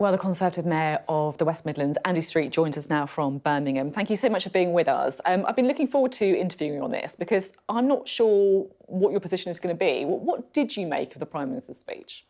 Well, the Conservative Mayor of the West Midlands, Andy Street, joins us now from Birmingham. Thank you so much for being with us. I've been looking forward to interviewing you on this because I'm not sure what your position is going to be. What did you make of the Prime Minister's speech?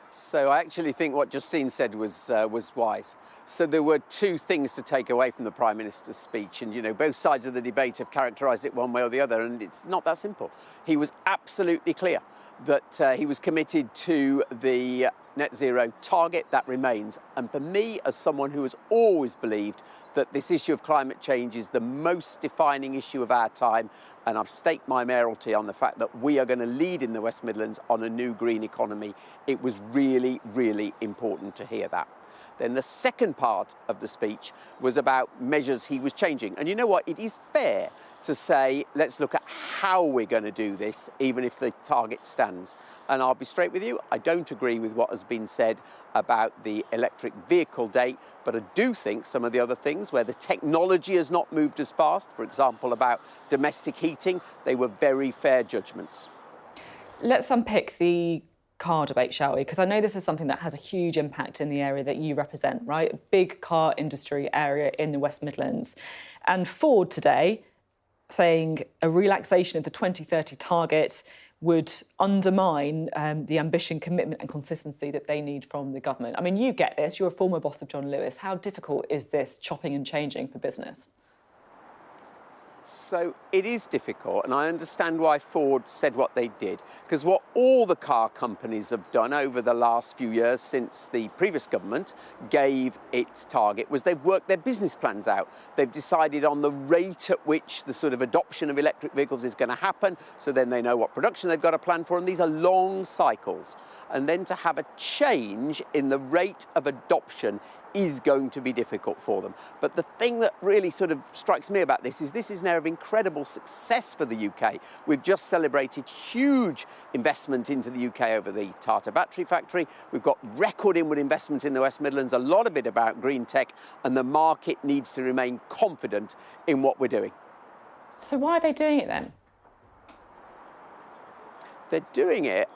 So I actually think what Justine said was wise. So there were two things to take away from the Prime Minister's speech, and both sides of the debate have characterised it one way or the other, and it's not that simple. He was absolutely clear that he was committed to the net zero target. That remains. And for me, as someone who has always believed that this issue of climate change is the most defining issue of our time, and I've staked my mayoralty on the fact that we are going to lead in the West Midlands on a new green economy, it was really, really important to hear that. Then the second part of the speech was about measures he was changing. And you know what? It is fair to say, let's look at how we're going to do this, even if the target stands. And I'll be straight with you, I don't agree with what has been said about the electric vehicle date, but I do think some of the other things where the technology has not moved as fast, for example, about domestic heating, they were very fair judgments. Let's unpick the car debate, shall we? Because I know this is something that has a huge impact in the area that you represent, right? A big car industry area in the West Midlands. And Ford today saying a relaxation of the 2030 target would undermine the ambition, commitment and consistency that they need from the government. I mean, you get this, you're a former boss of John Lewis. How difficult is this chopping and changing for business? So it is difficult, and I understand why Ford said what they did, because what all the car companies have done over the last few years since the previous government gave its target was they've worked their business plans out. They've decided on the rate at which the sort of adoption of electric vehicles is going to happen, so then they know what production they've got to plan for, and these are long cycles. And then to have a change in the rate of adoption is going to be difficult for them. But the thing that really sort of strikes me about this is an area of incredible success for the UK. We've just celebrated huge investment into the UK over the Tata battery factory. We've got record inward investment in the West Midlands, a lot of it about green tech, and the market needs to remain confident in what we're doing. So why are they doing it then? They're doing it,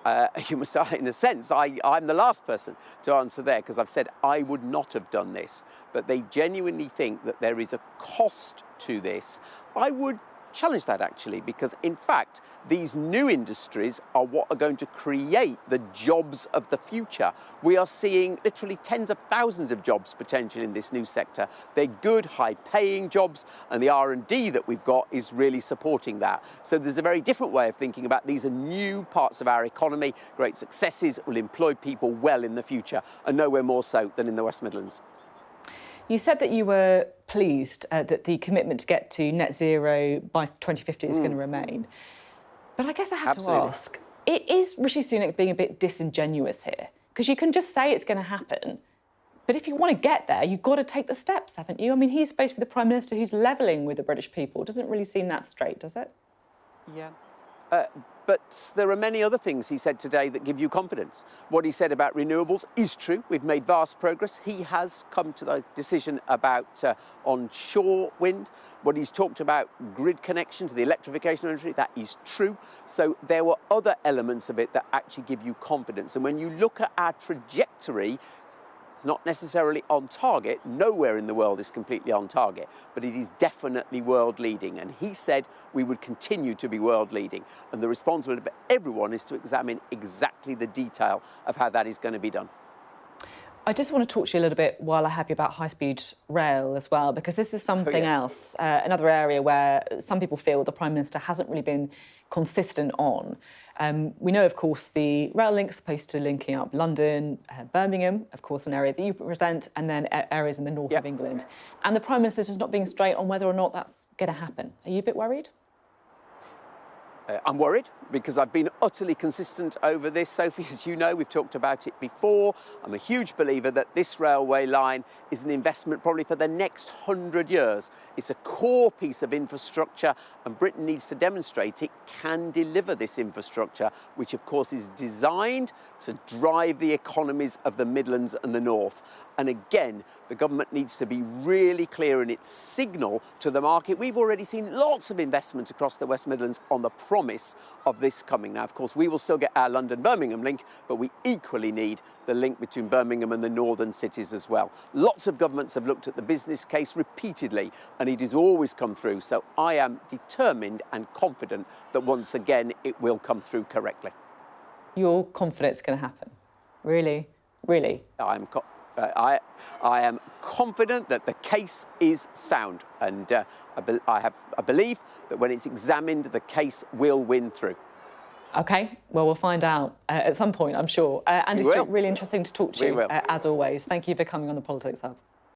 you must say, in a sense, I'm the last person to answer there because I've said I would not have done this, but they genuinely think that there is a cost to this. I would challenge that actually, because in fact these new industries are what are going to create the jobs of the future. We are seeing literally tens of thousands of jobs potential in this new sector. They're good, high-paying jobs, and the R&D that we've got is really supporting that. So there's a very different way of thinking about these are new parts of our economy, great successes, will employ people well in the future, and nowhere more so than in the West Midlands. You said that you were pleased that the commitment to get to net zero by 2050 is going to remain. But I guess I have to ask, is Rishi Sunak being a bit disingenuous here? Because you can just say it's going to happen, but if you want to get there, you've got to take the steps, haven't you? I mean, he's supposed to be the Prime Minister who's levelling with the British people. It doesn't really seem that straight, does it? Yeah. But there are many other things he said today that give you confidence. What he said about renewables is true. We've made vast progress. He has come to the decision about onshore wind. What he's talked about, grid connection to the electrification of industry, that is true. So there were other elements of it that actually give you confidence. And when you look at our trajectory, it's not necessarily on target. Nowhere in the world is completely on target, but it is definitely world leading. And he said we would continue to be world leading. And the responsibility of everyone is to examine exactly the detail of how that is going to be done. I just want to talk to you a little bit while I have you about high-speed rail as well, because this is something else, another area where some people feel the Prime Minister hasn't really been consistent on. We know, of course, the rail link's supposed to linking up London, Birmingham, of course, an area that you represent, and then areas in the north of England. And the Prime Minister's just not being straight on whether or not that's going to happen. Are you a bit worried? I'm worried because I've been utterly consistent over this. Sophie, as you know, we've talked about it before. I'm a huge believer that this railway line is an investment probably for the next 100 years. It's a core piece of infrastructure, and Britain needs to demonstrate it can deliver this infrastructure, which of course is designed to drive the economies of the Midlands and the North. And again, the government needs to be really clear in its signal to the market. We've already seen lots of investment across the West Midlands on the promise of this coming. Now, of course, we will still get our London-Birmingham link, but we equally need the link between Birmingham and the northern cities as well. Lots of governments have looked at the business case repeatedly, and it has always come through. So I am determined and confident that once again it will come through correctly. You're confident it's going to happen? Really? Really? I am confident that the case is sound, and I believe that when it's examined, the case will win through. OK, well, we'll find out at some point, I'm sure. And it's really interesting to talk to you, as always. Thank you for coming on the Politics Hub.